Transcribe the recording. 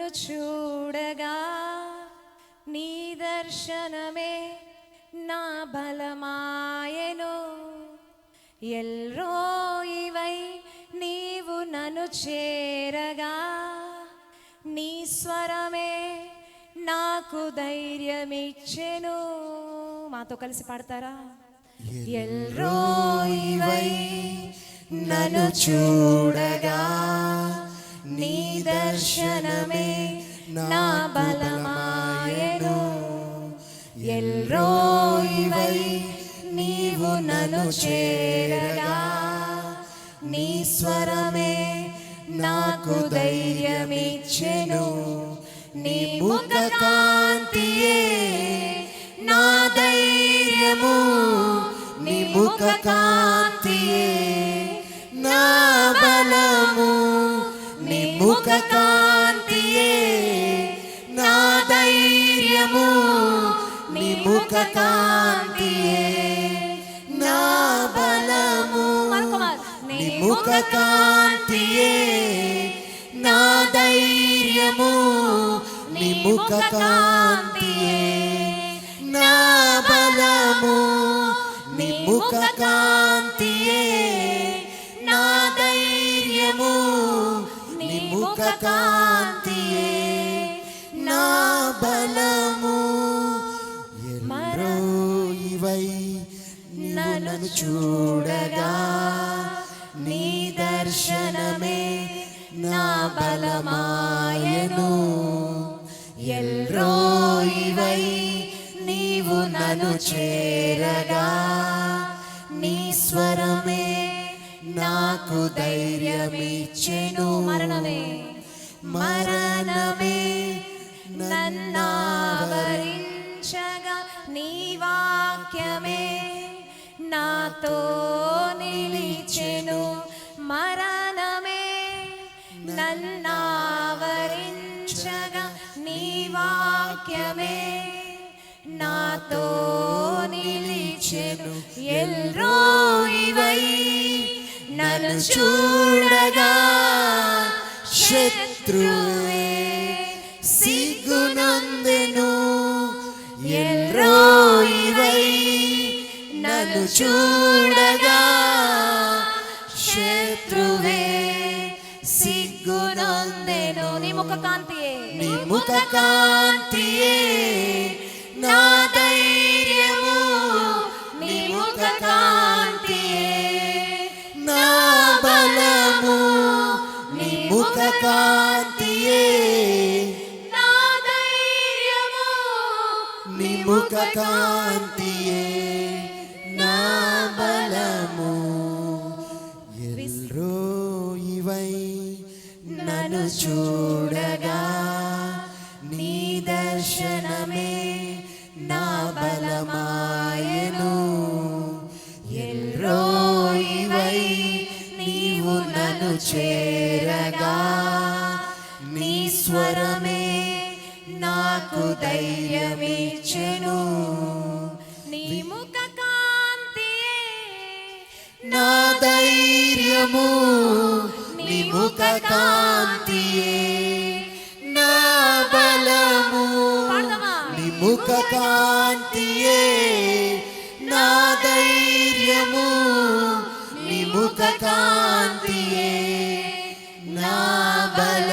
నన్ను చూడగా నీ దర్శనమే నా బలమాయెను. ఎల్రోయివై నీవు నన్ను చేరగా నీ స్వరమే నాకు ధైర్యమిచ్చెను. మాతో కలిసి పాడతారా? ఎల్రోయివై నన్ను చూడగా నీ దర్శనమే నా బలమాయెను. ఎల్రోయివై నీవు నన్ను చేరగా నీ స్వరమే నాకు ధైర్యమిచ్చెను. నీ ముఖ కాంతియే నా ధైర్యము, నీ ముఖ కాంతియే నా బలము, నీ ముఖ కాంతియే నా ధైర్యము, నీ ముఖ కాంతియే నా బలము, నీ ముఖ కాంతియే నా ధైర్యము, నీ ముఖ కాంతియే నా బలము, నీ ముఖ కాంతియే నా ధైర్యము, నీ ముఖ కాంతియే నా బలము. ఎల్రోయివై నన్ను చూడగా నీ దర్శనమే నా బలమాయెను. ఎల్రోయివై నీవు నన్ను చేరగా నీ స్వరమే నాకు ధైర్యమిచ్చెను. మరణమే నన్నావరించగా నీ వాక్యమే నాతో నిలిచెను. మరణమే నన్నావరించగా నీ వాక్యమే నాతో నిలిచెను. ఎల్రోయివై నన్ను చూడగా శత్రువే సిగ్గునందెను. ఎల్రోయివై నన్ను చూడగా శత్రువే సిగ్గునందెను. నీ ముఖ కాంతియే, నీ ముఖ కాంతియే నా ధైర్యము, నీ ముఖ కాంతియే నా బలము, నీ ముఖ కాంతియే నా ధైర్యము, నీ ముఖ కాంతియే నా బలము. ఎల్రోయివై నన్ను చూడగా నీ దర్శనమే నా బలమాయెను. ఎల్రోయివై నీవు నన్ను చేరగా నీ స్వరమే నాకు ధైర్యమిచ్చెను. నీ ముఖ కాంతియే నా ధైర్యము, నీ ముఖ కాంతియే నా బలము, నీ ముఖ కాంతియే నా ధైర్యము, నీ ముఖ కాంతియే నా బలము.